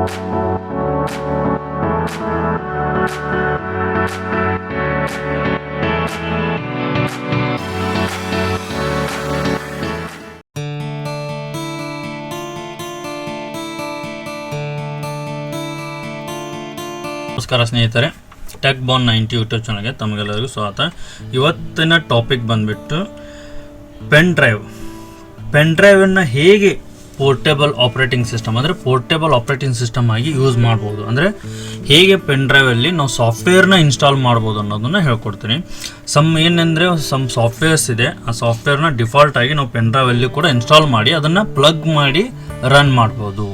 ನಮಸ್ಕಾರ ಸ್ನೇಹಿತರೆ, ಟೆಕ್ ಬಾನ್ 90 ಯೂಟ್ಯೂಬ್ ಚಾನಲ್ಗೆ ತಮಗೆಲ್ಲರಿಗೂ ಸ್ವಾಗತ. ಇವತ್ತಿನ ಟಾಪಿಕ್ ಬಂದುಬಿಟ್ಟು ಪೆನ್ ಡ್ರೈವನ್ನು ಹೇಗೆ ಪೋರ್ಟೇಬಲ್ ಆಪ್ರೇಟಿಂಗ್ ಸಿಸ್ಟಮ್ ಅಂದರೆ ಪೋರ್ಟೇಬಲ್ ಆಪ್ರೇಟಿಂಗ್ ಸಿಸ್ಟಮ್ ಆಗಿ ಯೂಸ್ ಮಾಡ್ಬೋದು, ಅಂದರೆ ಹೇಗೆ ಪೆನ್ ಡ್ರೈವಲ್ಲಿ ನಾವು ಸಾಫ್ಟ್ವೇರ್ನ ಇನ್ಸ್ಟಾಲ್ ಮಾಡ್ಬೋದು ಅನ್ನೋದನ್ನು ಹೇಳ್ಕೊಡ್ತೀನಿ. ಸಮ್ ಸಾಫ್ಟ್ವೇರ್ಸ್ ಇದೆ, ಆ ಸಾಫ್ಟ್ವೇರ್ನ ಡಿಫಾಲ್ಟ್ ಆಗಿ ನಾವು ಪೆನ್ ಡ್ರೈವಲ್ಲಿ ಕೂಡ ಇನ್ಸ್ಟಾಲ್ ಮಾಡಿ ಅದನ್ನು ಪ್ಲಗ್ ಮಾಡಿ ರನ್ ಮಾಡ್ಬೋದು.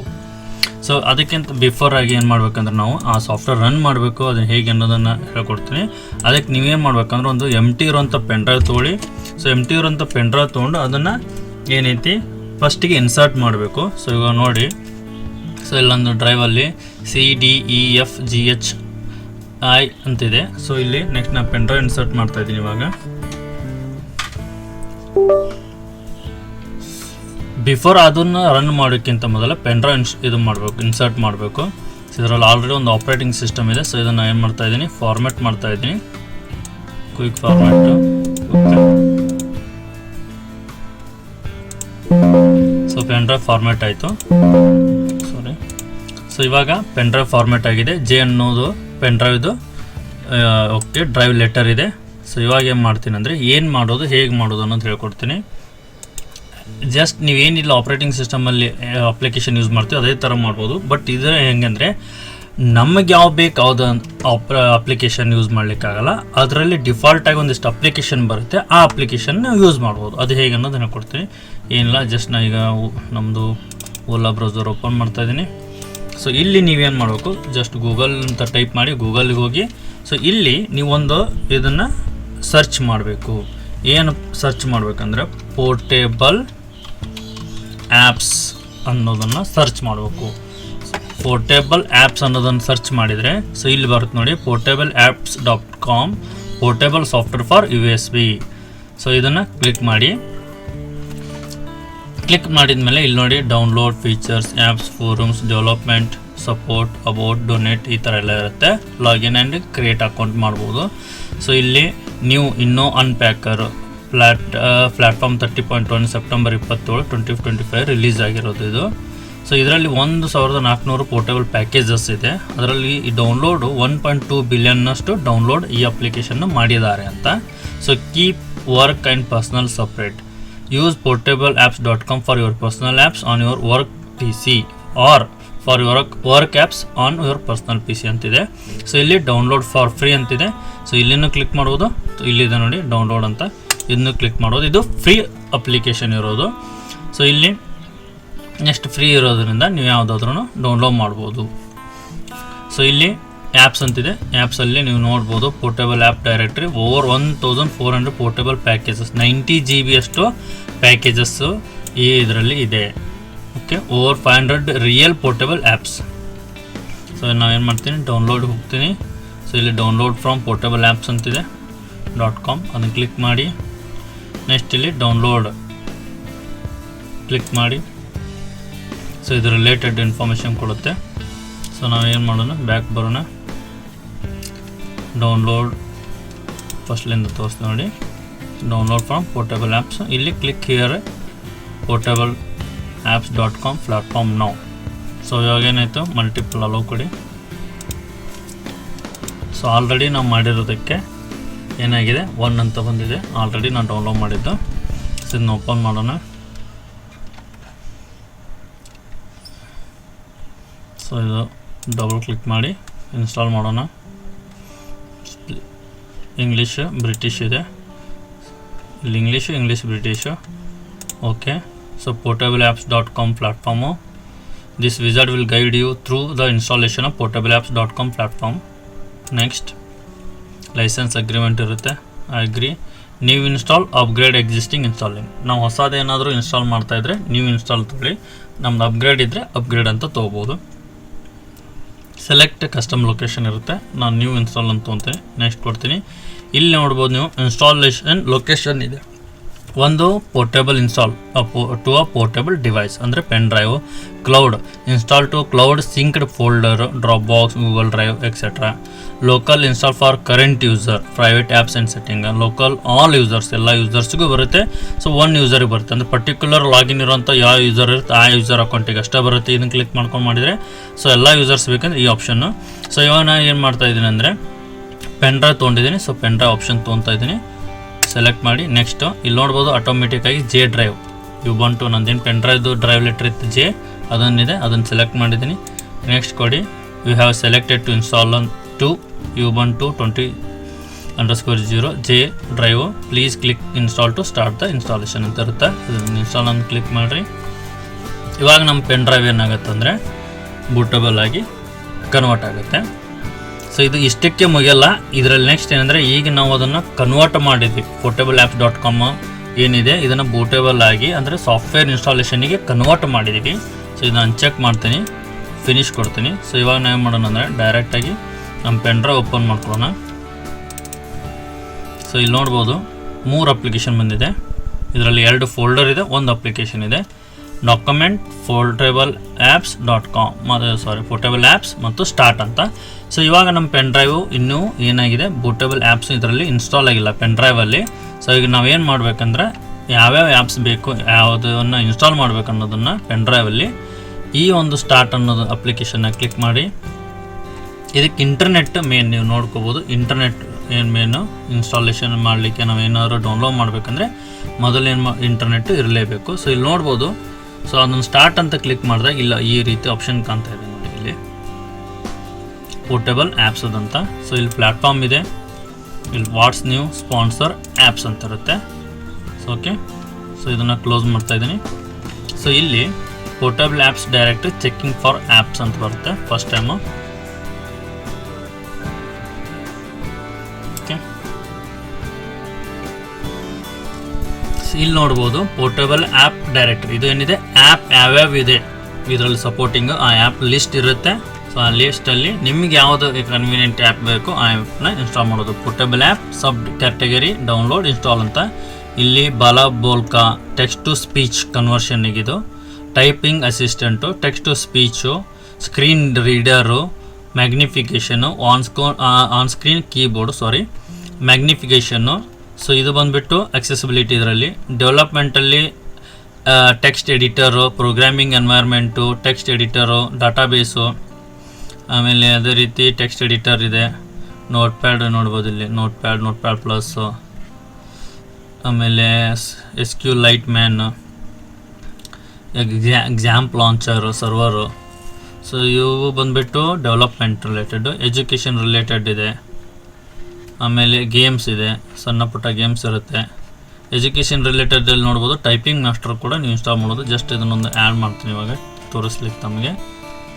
ಸೊ ಅದಕ್ಕಿಂತ ಬಿಫೋರ್ ಆಗಿ ಏನು ಮಾಡ್ಬೇಕಂದ್ರೆ ನಾವು ಆ ಸಾಫ್ಟ್ವೇರ್ ರನ್ ಮಾಡಬೇಕು, ಅದನ್ನು ಹೇಗೆ ಅನ್ನೋದನ್ನು ಹೇಳ್ಕೊಡ್ತೀನಿ. ಅದಕ್ಕೆ ನೀವೇನು ಮಾಡ್ಬೇಕಂದ್ರೆ ಒಂದು ಎಂಟಿ ಇರೋಂಥ ಪೆನ್ ಡ್ರೈವ್ ತೊಗೊಳ್ಳಿ. ಸೊ ಎಂಟಿ ಇರೋಂಥ ಪೆನ್ ಡ್ರೈವ್ ತೊಗೊಂಡು ಅದನ್ನು ಏನೈತಿ ಫಸ್ಟಿಗೆ ಇನ್ಸರ್ಟ್ ಮಾಡಬೇಕು. ಸೊ ಇವಾಗ ನೋಡಿ, ಸೊ ಇಲ್ಲೊಂದು ಡ್ರೈವಲ್ಲಿ CDEFGHI ಅಂತಿದೆ. ಸೊ ಇಲ್ಲಿ ನೆಕ್ಸ್ಟ್ ನಾನು ಪೆನ್ ಡ್ರೈವ್ ಇನ್ಸರ್ಟ್ ಮಾಡ್ತಾಯಿದ್ದೀನಿ. ಇವಾಗ ಬಿಫೋರ್ ಅದನ್ನು ರನ್ ಮಾಡೋಕ್ಕಿಂತ ಮೊದಲು ಪೆನ್ ಡ್ರೈವ್ ಇನ್ಸರ್ಟ್ ಮಾಡಬೇಕು. ಸೊ ಇದರಲ್ಲಿ ಆಲ್ರೆಡಿ ಒಂದು ಆಪ್ರೇಟಿಂಗ್ ಸಿಸ್ಟಮ್ ಇದೆ. ಸೊ ಇದನ್ನು ಏನು ಮಾಡ್ತಾಯಿದ್ದೀನಿ, ಫಾರ್ಮ್ಯಾಟ್ ಮಾಡ್ತಾಯಿದ್ದೀನಿ, quick format. So pen drive format ಆಯಿತು. ಸೊ ಇವಾಗ ಪೆನ್ ಡ್ರೈವ್ ಫಾರ್ಮ್ಯಾಟ್ ಆಗಿದೆ. ಜೆ ಅನ್ನೋದು ಪೆನ್ ಡ್ರೈವ್ದು ಓಕೆ ಡ್ರೈವ್ ಲೆಟರ್ ಇದೆ. ಸೊ ಇವಾಗ ಏನು ಮಾಡ್ತೀನಿ ಅಂದರೆ ಏನು ಮಾಡೋದು ಹೇಗೆ ಮಾಡೋದು ಅನ್ನೋದು ಹೇಳ್ಕೊಡ್ತೀನಿ. ಜಸ್ಟ್ ನೀವೇನಿಲ್ಲ ಆಪ್ರೇಟಿಂಗ್ ಸಿಸ್ಟಮಲ್ಲಿ ಅಪ್ಲಿಕೇಶನ್ ಯೂಸ್ ಮಾಡ್ತೀವಿ ಅದೇ ಥರ ಮಾಡ್ಬೋದು. ಬಟ್ ಇದು ಹೆಂಗಂದರೆ ನಮಗೆ ಯಾವ ಬೇಕು ಯಾವುದೋ ಅಪ್ಲಿಕೇಶನ್ ಯೂಸ್ ಮಾಡಲಿಕ್ಕಾಗಲ್ಲ. ಅದರಲ್ಲಿ ಡಿಫಾಲ್ಟಾಗಿ ಒಂದಿಷ್ಟು ಅಪ್ಲಿಕೇಶನ್ ಬರುತ್ತೆ, ಆ ಅಪ್ಲಿಕೇಶನ್ನ ಯೂಸ್ ಮಾಡ್ಬೋದು. ಅದು ಹೇಗೆ ಅನ್ನೋದು ಹೇಳ್ಕೊಡ್ತೀನಿ. ಏನಿಲ್ಲ, ಜಸ್ಟ್ ನಾನು ಈಗ ನಮ್ಮದು ಓಲಾ ಬ್ರೌಸರ್ ಓಪನ್ ಮಾಡ್ತಾಯಿದ್ದೀನಿ. ಸೊ ಇಲ್ಲಿ ನೀವೇನು ಮಾಡಬೇಕು, ಜಸ್ಟ್ ಗೂಗಲ್ ಅಂತ ಟೈಪ್ ಮಾಡಿ ಗೂಗಲ್ಗೆ ಹೋಗಿ. ಸೊ ಇಲ್ಲಿ ನೀವೊಂದು ಇದನ್ನು ಸರ್ಚ್ ಮಾಡಬೇಕು. ಏನು ಸರ್ಚ್ ಮಾಡಬೇಕಂದ್ರೆ ಪೋರ್ಟೇಬಲ್ ಆ್ಯಪ್ಸ್ ಅನ್ನೋದನ್ನು ಸರ್ಚ್ ಮಾಡಬೇಕು. ಪೋರ್ಟೇಬಲ್ ಆ್ಯಪ್ಸ್ ಅನ್ನೋದನ್ನು ಸರ್ಚ್ ಮಾಡಿದರೆ ಸೊ ಇಲ್ಲಿ ಬರುತ್ತೆ ನೋಡಿ, portableapps.com portable software for USB. So ಇದನ್ನು ಕ್ಲಿಕ್ ಮಾಡಿದ ಮೇಲೆ ಇಲ್ಲಿ ನೋಡಿ download, features, apps, forums, development, support, about, donate ಈ ಥರ ಎಲ್ಲ ಇರುತ್ತೆ. ಲಾಗಿನ್ ಆ್ಯಂಡ್ ಕ್ರಿಯೇಟ್ ಅಕೌಂಟ್ ಮಾಡ್ಬೋದು. ಸೊ ಇಲ್ಲಿ ನೀವು ಇನ್ನೂ ಅನ್ಪ್ಯಾಕರ್ ಪ್ಲ್ಯಾಟ್ಫಾರ್ಮ್ 30.1 ಸೆಪ್ಟೆಂಬರ್ 27, 2025 ರಿಲೀಸ್ ಆಗಿರೋದು ಇದು. ಸೊ ಇದರಲ್ಲಿ 1400 ಪೋರ್ಟೇಬಲ್ ಪ್ಯಾಕೇಜಸ್ ಇದೆ. ಅದರಲ್ಲಿ ಈ ಡೌನ್ಲೋಡು 1.2 ಬಿಲಿಯನ್ನಷ್ಟು ಡೌನ್ಲೋಡ್ ಈ ಅಪ್ಲಿಕೇಶನ್ನ ಮಾಡಿದ್ದಾರೆ ಅಂತ. So keep work and personal separate. Use portableapps.com for your personal apps on your work PC or for your work apps on your personal PC ಅಂತಿದೆ. ಸೊ ಇಲ್ಲಿ ಡೌನ್ಲೋಡ್ ಫಾರ್ ಫ್ರೀ ಅಂತಿದೆ. So ಇಲ್ಲಿನೂ click ಮಾಡ್ಬೋದು. ಇಲ್ಲಿದೆ ನೋಡಿ download ಅಂತ, ಇದನ್ನು click ಮಾಡೋದು. ಇದು ಫ್ರೀ ಅಪ್ಲಿಕೇಶನ್ ಇರೋದು. ಸೊ ಇಲ್ಲಿ ನೆಕ್ಸ್ಟ್ ಫ್ರೀ ಇರೋದ್ರಿಂದ ನೀವು ಯಾವುದಾದ್ರೂ ಡೌನ್ಲೋಡ್ ಮಾಡ್ಬೋದು. ಸೊ ಇಲ್ಲಿ ಆ್ಯಪ್ಸ್ ಅಂತಿದೆ. ಆ್ಯಪ್ಸಲ್ಲಿ ನೀವು ನೋಡ್ಬೋದು portable app directory over 1400 portable packages, 90 GB ಅಷ್ಟು ಪ್ಯಾಕೇಜಸ್ಸು ಈ ಇದರಲ್ಲಿ ಇದೆ. Okay, over 500 real portable apps. So ನಾವೇನು ಮಾಡ್ತೀನಿ, ಡೌನ್ಲೋಡ್ ಹೋಗ್ತೀನಿ. ಸೊ ಇಲ್ಲಿ ಡೌನ್ಲೋಡ್ ಫ್ರಮ್ ಪೋರ್ಟೇಬಲ್ ಆ್ಯಪ್ಸ್ ಅಂತಿದೆ .com, ಅದನ್ನು ಕ್ಲಿಕ್ ಮಾಡಿ. ನೆಕ್ಸ್ಟ್ ಇಲ್ಲಿ ಡೌನ್ಲೋಡ್ ಕ್ಲಿಕ್ ಮಾಡಿ. ಸೊ ಇದು ರಿಲೇಟೆಡ್ ಇನ್ಫಾರ್ಮೇಷನ್ ಕೊಡುತ್ತೆ. ಸೊ ನಾವೇನು ಮಾಡೋಣ, ಬ್ಯಾಕ್ ಬರೋಣ. ಡೌನ್ಲೋಡ್ ಫಸ್ಟ್ಲಿಂದ ತೋರಿಸ್ತೀವಿ ನೋಡಿ, ಡೌನ್ಲೋಡ್ ಫ್ರಮ್ ಪೋರ್ಟೇಬಲ್ ಆ್ಯಪ್ಸ್. ಇಲ್ಲಿ click here portableapps.com platform now. So ಇವಾಗ ಏನಾಯಿತು, ಮಲ್ಟಿಪಲ್ ಅಲೋ ಕೊಡಿ. ಸೊ ಆಲ್ರೆಡಿ ನಾವು ಮಾಡಿರೋದಕ್ಕೆ ಏನಾಗಿದೆ 1 ಅಂತ ಬಂದಿದೆ. ಆಲ್ರೆಡಿ ನಾನು ಡೌನ್ಲೋಡ್ ಮಾಡಿದ್ದು. ಸೊ ಇದನ್ನ ಓಪನ್ ಮಾಡೋಣ. ಸೊ ಇದು ಡಬಲ್ ಕ್ಲಿಕ್ ಮಾಡಿ ಇನ್ಸ್ಟಾಲ್ ಮಾಡೋಣ. ಇಂಗ್ಲೀಷು ಬ್ರಿಟಿಷ್ ಇದೆ, ಇಲ್ಲಿ English British. Okay, so portableapps.com platform. This wizard will guide you through the installation of portableapps.com platform. Next licence agreement ಇರುತ್ತೆ, agree. New install, upgrade, existing installing. ನಾವು ಹೊಸದೇನಾದರೂ install ಮಾಡ್ತಾಯಿದ್ರೆ new install ತೊಗೊಳ್ಳಿ, ನಮ್ದು upgrade ಇದ್ದರೆ upgrade ಅಂತ ತೊಗೋಬೋದು. Select custom location ಇರುತ್ತೆ, ನಾನು ನ್ಯೂ ಇನ್ಸ್ಟಾಲ್ ಅಂತ ತೊಗೊತೀನಿ. ನೆಕ್ಸ್ಟ್ ಕೊಡ್ತೀನಿ. ಇಲ್ಲಿ ನೋಡ್ಬೋದು ನೀವು ಇನ್ಸ್ಟಾಲೇಷನ್ ಲೊಕೇಶನ್ ಇದೆ. ಒಂದು portable install to a portable device ಅಂದರೆ pen drive. Cloud install to cloud synced folder, Dropbox, Google Drive etcetera. Local install for current user, private apps and setting. Local all users, ಎಲ್ಲ ಯೂಸರ್ಸ್ಗೂ ಬರುತ್ತೆ. So one ಯೂಸರಿಗೆ ಬರುತ್ತೆ, ಅಂದರೆ particular login ಇರೋಂಥ ಯಾವ user ಇರುತ್ತೆ ಆ ಯೂಸರ್ ಅಕೌಂಟಿಗೆ ಅಷ್ಟೇ ಬರುತ್ತೆ. ಇದನ್ನು ಕ್ಲಿಕ್ ಮಾಡ್ಕೊಂಡು ಮಾಡಿದರೆ ಸೊ ಎಲ್ಲ ಯೂಸರ್ಸ್ ಬೇಕಂದ್ರೆ ಈ ಆಪ್ಷನ್ನು. ಸೊ ಇವಾಗ ನಾನು ಏನು ಮಾಡ್ತಾ ಇದ್ದೀನಿ ಅಂದರೆ ಪೆನ್ ಡ್ರೈವ್ ತೊಗೊಂಡಿದ್ದೀನಿ. ಸೊ ಪೆನ್ ಡ್ರೈವ್ ಆಪ್ಷನ್ ತೊಗೊತಾ ಇದ್ದೀನಿ, ಸೆಲೆಕ್ಟ್ ಮಾಡಿ. ನೆಕ್ಸ್ಟು ಇಲ್ಲಿ ನೋಡ್ಬೋದು ಆಟೋಮೆಟಿಕ್ಕಾಗಿ ಜೆ ಡ್ರೈವ್ ಯುಬಂಟು ನಂದೇನು ಪೆನ್ ಡ್ರೈವ್ದು ಡ್ರೈವ್ ಲೆಟ್ರ್ ಇತ್ತು ಜೆ, ಅದನ್ನಿದೆ, ಅದನ್ನು ಸೆಲೆಕ್ಟ್ ಮಾಡಿದ್ದೀನಿ. ನೆಕ್ಸ್ಟ್ ಕೊಡಿ, you have selected to install to Ubuntu 20_0 J drive, please click install to start the installation ಅಂತ ಇರುತ್ತೆ. ಇದನ್ನು ಇನ್ಸ್ಟಾಲ್ ಅಂತ ಕ್ಲಿಕ್ ಮಾಡಿರಿ. ಇವಾಗ ನಮ್ಮ ಪೆನ್ ಡ್ರೈವ್ ಏನಾಗುತ್ತೆ ಅಂದರೆ ಬೂಟಬಲ್ ಆಗಿ ಕನ್ವರ್ಟ್ ಆಗುತ್ತೆ. ಸೊ ಇದು ಇಷ್ಟಕ್ಕೆ ಮುಗಿಯಲ್ಲ, ಇದರಲ್ಲಿ ನೆಕ್ಸ್ಟ್ ಏನಂದರೆ ಈಗ ನಾವು ಅದನ್ನು ಕನ್ವರ್ಟ್ ಮಾಡಿದ್ವಿ. portableapps.com ಏನಿದೆ ಇದನ್ನು ಬೂಟೇಬಲ್ ಆಗಿ ಅಂದರೆ ಸಾಫ್ಟ್ವೇರ್ ಇನ್ಸ್ಟಾಲೇಷನಿಗೆ ಕನ್ವರ್ಟ್ ಮಾಡಿದ್ದೀವಿ. ಸೊ ಇದನ್ನು ಅನ್ಚೆಕ್ ಮಾಡ್ತೀನಿ, ಫಿನಿಶ್ ಕೊಡ್ತೀನಿ. ಸೊ ಇವಾಗ ನಾವು ಏನು ಮಾಡೋಣ ಅಂದರೆ ಡೈರೆಕ್ಟಾಗಿ ನಮ್ಮ ಪೆನ್ ಡ್ರೈವ್ ಓಪನ್ ಮಾಡ್ಕೊಳ್ಳೋಣ. ಸೊ ಇಲ್ಲಿ ನೋಡ್ಬೋದು 3 ಅಪ್ಲಿಕೇಶನ್ ಬಂದಿದೆ. ಇದರಲ್ಲಿ 2 ಫೋಲ್ಡರ್ ಇದೆ, 1 ಅಪ್ಲಿಕೇಶನ್ ಇದೆ. ಡಾಕ್ಯುಮೆಂಟ್, portableapps.com ಪೋರ್ಟೇಬಲ್ ಆ್ಯಪ್ಸ್ ಮತ್ತು ಸ್ಟಾರ್ಟ್ ಅಂತ. ಸೊ ಇವಾಗ ನಮ್ಮ ಪೆನ್ ಡ್ರೈವು ಇನ್ನೂ ಏನಾಗಿದೆ, ಬೂಟೇಬಲ್ ಆ್ಯಪ್ಸ್ ಇದರಲ್ಲಿ ಇನ್ಸ್ಟಾಲ್ ಆಗಿಲ್ಲ ಪೆನ್ ಡ್ರೈವಲ್ಲಿ. ಸೊ ಈಗ ನಾವೇನು ಮಾಡಬೇಕಂದ್ರೆ ಯಾವ್ಯಾವ ಆ್ಯಪ್ಸ್ ಬೇಕು, ಯಾವುದನ್ನು ಇನ್ಸ್ಟಾಲ್ ಮಾಡಬೇಕು ಅನ್ನೋದನ್ನು ಪೆನ್ ಡ್ರೈವಲ್ಲಿ ಈ ಒಂದು ಸ್ಟಾರ್ಟ್ ಅನ್ನೋದು ಅಪ್ಲಿಕೇಶನ್ನ ಕ್ಲಿಕ್ ಮಾಡಿ. ಇದಕ್ಕೆ ಇಂಟರ್ನೆಟ್ ಮೇನ್ ನೀವು ನೋಡ್ಕೋಬೋದು. ಇಂಟರ್ನೆಟ್ ಏನು ಮೇನು ಇನ್ಸ್ಟಾಲೇಷನ್ ಮಾಡಲಿಕ್ಕೆ ನಾವೇನಾದ್ರು ಡೌನ್ಲೋಡ್ ಮಾಡಬೇಕಂದ್ರೆ ಮೊದಲೇನು ಇಂಟರ್ನೆಟ್ ಇರಲೇಬೇಕು. ಸೊ ಇಲ್ಲಿ ನೋಡ್ಬೋದು. ಸೊ ಅದನ್ನು ಸ್ಟಾರ್ಟ್ ಅಂತ ಕ್ಲಿಕ್ ಮಾಡಿದಾಗ ಇಲ್ಲ ಈ ರೀತಿ ಆಪ್ಷನ್ ಕಾಣ್ತಾ ಇದೆ ನೋಡಿ, ಇಲ್ಲಿ ಪೋರ್ಟೇಬಲ್ ಆ್ಯಪ್ಸ್ ಅದಂತ. ಸೊ ಇಲ್ಲಿ ಪ್ಲ್ಯಾಟ್ಫಾರ್ಮ್ ಇದೆ, ಇಲ್ಲಿ ವಾಟ್ಸ್ ನ್ಯೂ ಸ್ಪಾನ್ಸರ್ ಆ್ಯಪ್ಸ್ ಅಂತ ಇರುತ್ತೆ. ಸೊ ಓಕೆ, ಸೊ ಇದನ್ನು ಕ್ಲೋಸ್ ಮಾಡ್ತಾ ಇದ್ದೀನಿ. ಸೊ ಇಲ್ಲಿ portable apps directory checking for apps ಅಂತ ಬರುತ್ತೆ ಫಸ್ಟ್ ಟೈಮು. ಓಕೆ, ಇಲ್ಲಿ ನೋಡ್ಬೋದು ಪೋರ್ಟೇಬಲ್ ಆ್ಯಪ್ ಡೈರೆಕ್ಟ್ರಿ. ಇದು ಏನಿದೆ ಆ್ಯಪ್ ಯಾವ್ಯಾವ ಇದೆ ಇದರಲ್ಲಿ ಸಪೋರ್ಟಿಂಗ್ ಆ ಆ್ಯಪ್ ಲಿಸ್ಟ್ ಇರುತ್ತೆ. ಸೊ ಆ ಲಿಸ್ಟಲ್ಲಿ ನಿಮಗೆ ಯಾವುದು ಕನ್ವೀನಿಯೆಂಟ್ ಆ್ಯಪ್ ಬೇಕು ಆ ಆ್ಯಪ್ನ ಇನ್ಸ್ಟಾಲ್ ಮಾಡೋದು. Portable app sub category download install ಅಂತ. ಇಲ್ಲಿ Balabolka text to speech ಕನ್ವರ್ಷನ್ನಿಗಿದು, typing assistant, text to speech, screen reader, magnification, on screen keyboard magnification. So ಇದು ಬಂದುಬಿಟ್ಟು ಅಕ್ಸೆಸಿಬಿಲಿಟಿ. ಇದರಲ್ಲಿ ಡೆವಲಪ್ಮೆಂಟಲ್ಲಿ text editor, programming environment, text editor, database, ಆಮೇಲೆ ಅದೇ ರೀತಿ ಟೆಕ್ಸ್ಟ್ ಎಡಿಟರ್ ಇದೆ. ನೋಟ್ ಪ್ಯಾಡ್ ನೋಡ್ಬೋದು ಇಲ್ಲಿ, ನೋಟ್ ಪ್ಯಾಡ್ ಪ್ಲಸ್ಸು, ಆಮೇಲೆ SQ lite man, XAMPP launcher, server. So ಇವು ಬಂದುಬಿಟ್ಟು ಡೆವಲಪ್ಮೆಂಟ್ ರಿಲೇಟೆಡು. ಎಜುಕೇಷನ್ ರಿಲೇಟೆಡ್ ಇದೆ. ಆಮೇಲೆ ಗೇಮ್ಸ್ ಇದೆ, ಸಣ್ಣ ಪುಟ್ಟ ಗೇಮ್ಸ್ ಇರುತ್ತೆ. ಎಜುಕೇಷನ್ ರಿಲೇಟೆಡಲ್ಲಿ ನೋಡ್ಬೋದು ಟೈಪಿಂಗ್ ಮಾಸ್ಟರ್ ಕೂಡ ನೀವು ಇನ್ಸ್ಟಾಲ್ ಮಾಡೋದು. ಜಸ್ಟ್ ಇದನ್ನೊಂದು ಆ್ಯಡ್ ಮಾಡ್ತೀನಿ ಇವಾಗ ತೋರಿಸ್ಲಿಕ್ಕೆ ತಮಗೆ.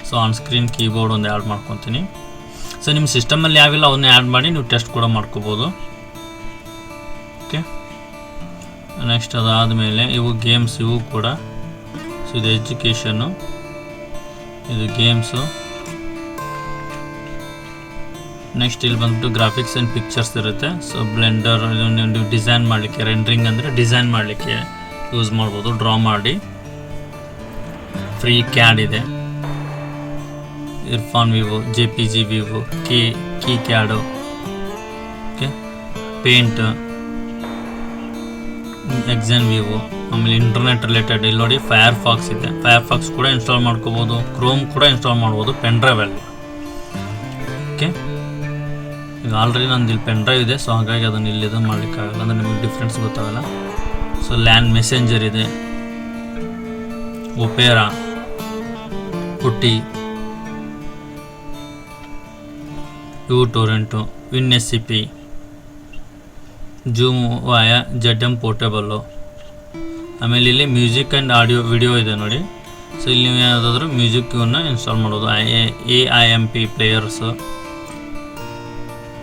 ಸೊ ಆನ್ ಸ್ಕ್ರೀನ್ ಕೀಬೋರ್ಡ್ ಒಂದು ಆ್ಯಡ್ ಮಾಡ್ಕೊತೀನಿ. ಸೊ ನಿಮ್ಮ ಸಿಸ್ಟಮಲ್ಲಿ ಯಾವಿಲ್ಲ ಅವನ್ನ ಆ್ಯಡ್ ಮಾಡಿ ನೀವು ಟೆಸ್ಟ್ ಕೂಡ ಮಾಡ್ಕೋಬೋದು. ಓಕೆ, ನೆಕ್ಸ್ಟ್ ಅದಾದಮೇಲೆ ಇವು ಗೇಮ್ಸ್, ಇವು ಕೂಡ. ಸೊ ಇದು ಎಜುಕೇಷನ್ನು, ಇದು ಗೇಮ್ಸು. ನೆಕ್ಸ್ಟ್ ಇಲ್ಲಿ ಬಂದ್ಬಿಟ್ಟು ಗ್ರಾಫಿಕ್ಸ್ ಆ್ಯಂಡ್ ಪಿಕ್ಚರ್ಸ್ ಇರುತ್ತೆ. ಸೊ ಬ್ಲೆಂಡರ್ ನೀವು ಡಿಸೈನ್ ಮಾಡಲಿಕ್ಕೆ, ರೆಂಡ್ರಿಂಗ್ ಅಂದರೆ ಡಿಸೈನ್ ಮಾಡಲಿಕ್ಕೆ ಯೂಸ್ ಮಾಡ್ಬೋದು, ಡ್ರಾ ಮಾಡಿ. ಫ್ರೀ ಕ್ಯಾಡ್ ಇದೆ, IrfanView, JPG view, KiCad, okay, paint, XnView. ಆಮೇಲೆ ಇಂಟರ್ನೆಟ್ ರಿಲೇಟೆಡ್ ಇಲ್ಲಿ ನೋಡಿ ಫೈರ್ ಫಾಕ್ಸ್ ಇದೆ. ಫೈರ್ ಫಾಕ್ಸ್ ಕೂಡ ಇನ್ಸ್ಟಾಲ್ ಮಾಡ್ಕೋಬೋದು, ಕ್ರೋಮ್ ಕೂಡ ಇನ್ಸ್ಟಾಲ್ ಮಾಡ್ಬೋದು ಪೆನ್ ಡ್ರೈವಲ್ಲಿ. ಓಕೆ, ಈಗ ಆಲ್ರೆಡಿ ನಂದು ಇಲ್ಲಿ ಪೆನ್ ಡ್ರೈವ್ ಇದೆ. ಸೊ ಹಾಗಾಗಿ ಅದನ್ನು ಇಲ್ಲಿ ಇದು ಮಾಡಲಿಕ್ಕಾಗಲ್ಲ, ಅಂದರೆ ನಿಮಗೆ ಡಿಫ್ರೆನ್ಸ್ ಗೊತ್ತಾಗಲ್ಲ. ಸೊ ಲ್ಯಾನ್ ಮೆಸೆಂಜರ್ ಇದೆ, ಒಪೇರಾ, ಪುಟ್ಟಿ, ಟೊರೆಂಟು, WinSCP, ಜೂಮ್ ವಾಯ, ZM ಪೋರ್ಟೇಬಲ್ಲು. ಆಮೇಲೆ ಇಲ್ಲಿ ಮ್ಯೂಸಿಕ್ ಆ್ಯಂಡ್ ಆಡಿಯೋ ವಿಡಿಯೋ ಇದೆ ನೋಡಿ. ಸೊ ಇಲ್ಲಿ ನೀವು ಯಾವುದಾದ್ರೂ ಮ್ಯೂಸಿಕ್ ಇವನ್ನ ಇನ್ಸ್ಟಾಲ್ ಮಾಡೋದು. AIMP players,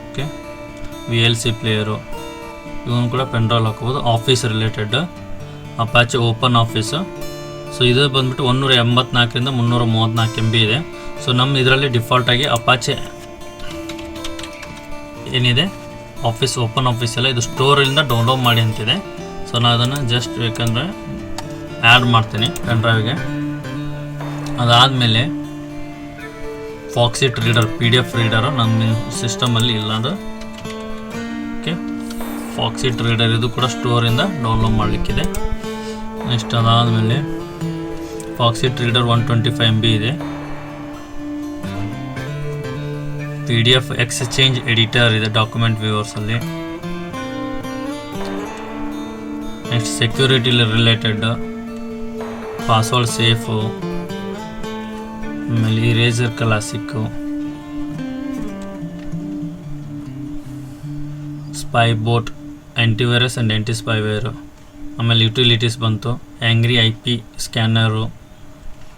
okay, VLC player, ಇವನು ಕೂಡ ಪೆನ್ ಡ್ರೈವ್ ಹಾಕೋಬೋದು. Office related Apache open office. So ಇದು ಬಂದುಬಿಟ್ಟು 184 334 MB ಇದೆ. ಸೊ ನಮ್ಮ ಇದರಲ್ಲಿ ಡಿಫಾಲ್ಟಾಗಿ ಅಪಾಚೆ ಏನಿದೆ ಆಫೀಸ್, ಓಪನ್ ಆಫೀಸ್ ಎಲ್ಲ ಇದು ಸ್ಟೋರಿಂದ ಡೌನ್ಲೋಡ್ ಮಾಡಿ ಅಂತಿದೆ. ಸೊ ಸೊ ನಾನು ಅದನ್ನು ಜಸ್ಟ್ ಬೇಕಂದರೆ ಆ್ಯಡ್ ಮಾಡ್ತೀನಿ ಪೆನ್ ಡ್ರೈವ್ಗೆ. ಅದಾದಮೇಲೆ ಫಾಕ್ಸಿಟ್ ರೀಡರ್ PDF ರೀಡರು ನನ್ನ ಸಿಸ್ಟಮಲ್ಲಿ ಇಲ್ಲ ಅದು. ಓಕೆ, ಫಾಕ್ಸಿಟ್ ರೀಡರ್ ಇದು ಕೂಡ ಸ್ಟೋರಿಂದ ಡೌನ್ಲೋಡ್ ಮಾಡಲಿಕ್ಕಿದೆ. ನೆಕ್ಸ್ಟ್ ಅದಾದಮೇಲೆ ಫಾಕ್ಸಿಟ್ ರೀಡರ್ 125 MB ಇದೆ. PDF ಎಕ್ಸ್ಚೇಂಜ್ ಎಡಿಟರ್ ಇದೆ ಡಾಕ್ಯುಮೆಂಟ್ ವ್ಯೂವರ್ಸಲ್ಲಿ. Next security related password safe, ಆಮೇಲೆ eraser classic, Spybot antivirus and anti spyware, ಆಮೇಲೆ ಯುಟಿಲಿಟೀಸ್ ಬಂತು, ಆ್ಯಂಗ್ರಿ IP ಸ್ಕ್ಯಾನರು,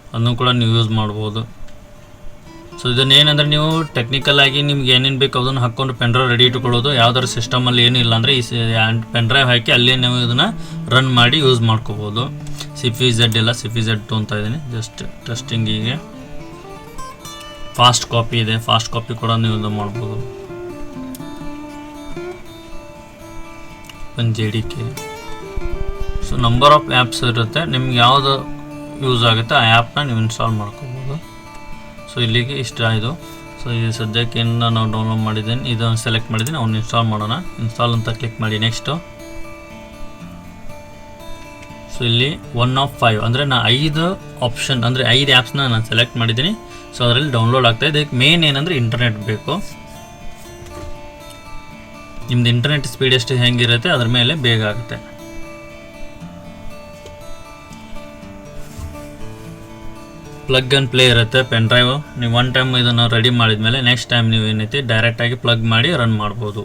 ಅದನ್ನು ಕೂಡ ನೀವು ಯೂಸ್ ಮಾಡ್ಬೋದು. ಸೊ ಇದನ್ನೇನಂದರೆ ನೀವು ಟೆಕ್ನಿಕಲ್ ಆಗಿ ನಿಮ್ಗೆ ಏನೇನು ಬೇಕು ಅದನ್ನು ಹಾಕ್ಕೊಂಡು ಪೆನ್ ಡ್ರೈವ್ ರೆಡಿ ಇಟ್ಕೊಳ್ಳೋದು. ಯಾವ್ದಾದ್ರು ಸಿಸ್ಟಮಲ್ಲಿ ಏನೂ ಇಲ್ಲ ಅಂದರೆ ಈ ಪೆನ್ ಡ್ರೈವ್ ಹಾಕಿ ಅಲ್ಲೇ ನೀವು ಇದನ್ನು ರನ್ ಮಾಡಿ ಯೂಸ್ ಮಾಡ್ಕೋಬೋದು. CPZ ಇಲ್ಲ, CPZ ತೊಗೊತಾ ಇದ್ದೀನಿ ಜಸ್ಟ್ ಟೆಸ್ಟಿಂಗಿಗೆ. ಫಾಸ್ಟ್ ಕಾಪಿ ಇದೆ, ಫಾಸ್ಟ್ ಕಾಪಿ ಕೂಡ ನೀವು ಯೂಸ್ ಮಾಡ್ಬೋದು. JDK. So number of apps ಇರುತ್ತೆ, ನಿಮ್ಗೆ ಯಾವುದು ಯೂಸ್ ಆಗುತ್ತೆ ಆ ಆ್ಯಪ್ನ ನೀವು ಇನ್ಸ್ಟಾಲ್ ಮಾಡ್ಕೋಬೋದು. ಸೊ ಇಲ್ಲಿಗೆ ಇಷ್ಟ ಆಯಿತು. ಸೊ ಇದು ಸದ್ಯಕ್ಕೆ ಏನು ನಾವು ಡೌನ್ಲೋಡ್ ಮಾಡಿದ್ದೀನಿ ಇದನ್ನು ಸೆಲೆಕ್ಟ್ ಮಾಡಿದ್ದೀನಿ, ಅವ್ನು ಇನ್ಸ್ಟಾಲ್ ಮಾಡೋಣ. ಇನ್ಸ್ಟಾಲ್ ಅಂತ ಕ್ಲಿಕ್ ಮಾಡಿ. ನೆಕ್ಸ್ಟು ಸೊ ಇಲ್ಲಿ 1 of 5 ಅಂದರೆ ನಾನು 5 ಆಪ್ಷನ್ ಅಂದರೆ 5 ಆ್ಯಪ್ಸ್ನ ನಾನು ಸೆಲೆಕ್ಟ್ ಮಾಡಿದ್ದೀನಿ. ಸೊ ಅದರಲ್ಲಿ ಡೌನ್ಲೋಡ್ ಆಗ್ತಾಯಿದೆ. ಇದಕ್ಕೆ ಮೇನ್ ಏನಂದರೆ ಇಂಟರ್ನೆಟ್ ಬೇಕು. ನಿಮ್ದು ಇಂಟರ್ನೆಟ್ ಸ್ಪೀಡ್ ಎಷ್ಟು ಹೆಂಗಿರುತ್ತೆ ಅದ್ರ ಮೇಲೆ ಬೇಗ ಆಗುತ್ತೆ. ಪ್ಲಗ್ ಆ್ಯಂಡ್ ಪ್ಲೇ ಇರುತ್ತೆ ಪೆನ್ ಡ್ರೈವ್. ನೀವು ಒನ್ ಟೈಮ್ ಇದನ್ನು ರೆಡಿ ಮಾಡಿದ್ಮೇಲೆ ನೆಕ್ಸ್ಟ್ ಟೈಮ್ ನೀವು ಏನೈತಿ ಡೈರೆಕ್ಟಾಗಿ ಪ್ಲಗ್ ಮಾಡಿ ರನ್ ಮಾಡ್ಬೋದು.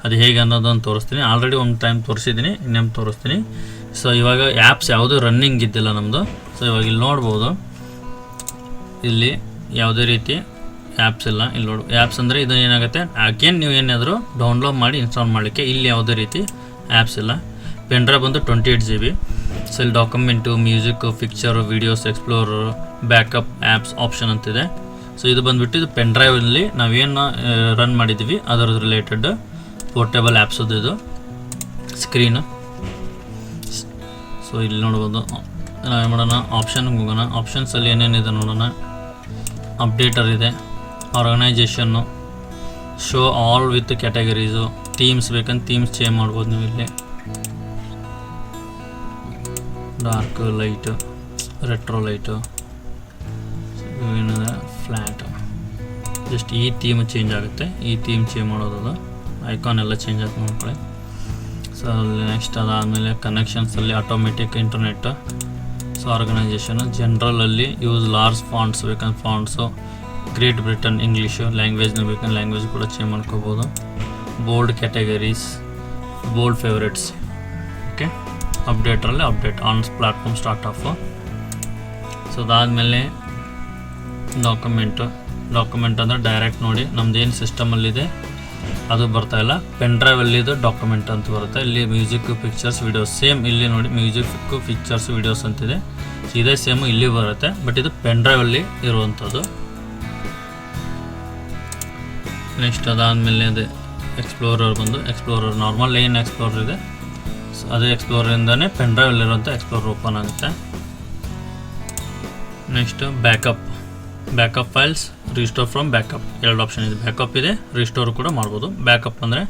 ಅದು ಹೇಗೆ ಅನ್ನೋದನ್ನು ತೋರಿಸ್ತೀನಿ. ಆಲ್ರೆಡಿ ಒಂದು ಟೈಮ್ ತೋರಿಸಿದ್ದೀನಿ, ಇನ್ನೊಮ್ಮೆ ತೋರಿಸ್ತೀನಿ. ಸೊ ಇವಾಗ ಆ್ಯಪ್ಸ್ ಯಾವುದು ರನ್ನಿಂಗ್ ಇದ್ದಿಲ್ಲ ನಮ್ಮದು. ಸೊ ಇವಾಗ ಇಲ್ಲಿ ನೋಡ್ಬೋದು, ಇಲ್ಲಿ ಯಾವುದೇ ರೀತಿ ಆ್ಯಪ್ಸ್ ಇಲ್ಲ. ಇಲ್ಲಿ ನೋಡು ಆ್ಯಪ್ಸ್ ಅಂದರೆ ಇದು ಏನಾಗುತ್ತೆ, ಅಗೇನ್ ನೀವು ಏನಾದರೂ ಡೌನ್ಲೋಡ್ ಮಾಡಿ ಇನ್ಸ್ಟಾಲ್ ಮಾಡಲಿಕ್ಕೆ ಇಲ್ಲಿ ಯಾವುದೇ ರೀತಿ ಆ್ಯಪ್ಸ್ ಇಲ್ಲ. ಪೆನ್ ಡ್ರೈವ್ ಬಂದು 28 GB. ಸೊ ಇಲ್ಲಿ document, music, picture, videos, explorer, backup, apps option ಅಂತಿದೆ. ಸೊ ಇದು ಬಂದುಬಿಟ್ಟು ಇದು ಪೆನ್ ಡ್ರೈವಲ್ಲಿ ನಾವೇನು ರನ್ ಮಾಡಿದ್ದೀವಿ ಅದರ ರಿಲೇಟೆಡ್ ಪೋರ್ಟೇಬಲ್ ಆ್ಯಪ್ಸದು ಇದು ಸ್ಕ್ರೀನು. ಸೊ ಇಲ್ಲಿ ನೋಡ್ಬೋದು. ನಾವೇನು ಮಾಡೋಣ, ಆಪ್ಷನ್ಗೆ ಹೋಗೋಣ. ಆಪ್ಷನ್ಸಲ್ಲಿ ಏನೇನಿದೆ ನೋಡೋಣ. ಅಪ್ಡೇಟರ್ ಇದೆ, organisation, show all with categories, themes ಬೇಕಂತ ಥೀಮ್ಸ್ ಚೇಂಜ್ ಮಾಡ್ಬೋದು ನೀವು ಇಲ್ಲಿ. ಡಾರ್ಕ್ ಲೈಟು, ರೆಟ್ರೋ ಲೈಟು, ಏನಿದೆ ಫ್ಲ್ಯಾಟು. ಜಸ್ಟ್ ಈ ಥೀಮ್ ಚೇಂಜ್ ಆಗುತ್ತೆ. ಈ ಥೀಮ್ ಚೇಂಜ್ ಮಾಡೋದು, ಐಕಾನ್ ಎಲ್ಲ ಚೇಂಜ್ ಆಗುತ್ತೆ ನೋಡ್ಕೊಳ್ಳಿ. ಸೊ ಅಲ್ಲಿ ನೆಕ್ಸ್ಟ್ ಅದಾದಮೇಲೆ ಕನೆಕ್ಷನ್ಸಲ್ಲಿ ಆಟೋಮೆಟಿಕ್ ಇಂಟರ್ನೆಟ್. ಸೊ ಆರ್ಗನೈಜೇಷನು, ಜನರಲಲ್ಲಿ ಯೂಸ್ ಲಾರ್ಜ್ ಫಾಂಟ್ಸ್ ಬೇಕಂದ್ರೆ ಫಾಂಟ್ಸು, ಗ್ರೇಟ್ ಬ್ರಿಟನ್ ಇಂಗ್ಲೀಷು, ಲ್ಯಾಂಗ್ವೇಜ್ನ ಬೇಕಂದ್ರೆ ಲ್ಯಾಂಗ್ವೇಜ್ ಕೂಡ ಚೇಂಜ್ ಮಾಡ್ಕೋಬೋದು. Bold categories, bold favourites. Okay, ಅಪ್ಡೇಟ್ರಲ್ಲಿ update on platform start of. So ಅದಾದಮೇಲೆ ಡಾಕ್ಯುಮೆಂಟ್ ಅಂದರೆ ಡೈರೆಕ್ಟ್ ನೋಡಿ ನಮ್ದು ಏನು ಸಿಸ್ಟಮಲ್ಲಿದೆ ಅದು ಬರ್ತಾಯಿಲ್ಲ. ಪೆನ್ ಡ್ರೈವಲ್ಲಿದು ಡಾಕ್ಯುಮೆಂಟ್ ಅಂತ ಬರುತ್ತೆ. ಇಲ್ಲಿ ಮ್ಯೂಸಿಕ್, ಪಿಕ್ಚರ್ಸ್, ವೀಡಿಯೋಸ್ ಸೇಮ್ ಇಲ್ಲಿ ನೋಡಿ ಮ್ಯೂಸಿಕ್ಕು, ಪಿಕ್ಚರ್ಸ್, ವೀಡಿಯೋಸ್ ಅಂತಿದೆ. ಸೊ ಇದೇ ಸೇಮು ಇಲ್ಲಿ ಬರುತ್ತೆ, ಬಟ್ ಇದು ಪೆನ್ ಡ್ರೈವಲ್ಲಿ ಇರುವಂಥದ್ದು. ನೆಕ್ಸ್ಟ್ ಅದಾದಮೇಲೆ ಅದೇ ಎಕ್ಸ್ಪ್ಲೋರರ್ ಬಂದು ಎಕ್ಸ್ಪ್ಲೋರರ್ ನಾರ್ಮಲ್ ಏನು ಎಕ್ಸ್ಪ್ಲೋರರ್ ಇದೆ ಅದೇ ಎಕ್ಸ್ಪ್ಲೋರರಿಂದನೇ ಪೆನ್ ಡ್ರೈವಲ್ಲಿರುವಂಥ ಎಕ್ಸ್ಪ್ಲೋರರ್ ಓಪನ್ ಆಗುತ್ತೆ. Next backup files, restore from backup, ಎರಡು ಆಪ್ಷನ್ ಇದೆ. ಬ್ಯಾಕಪ್ ಇದೆ, ರಿಸ್ಟೋರ್ ಕೂಡ ಮಾಡ್ಬೋದು. ಬ್ಯಾಕಪ್ ಅಂದರೆ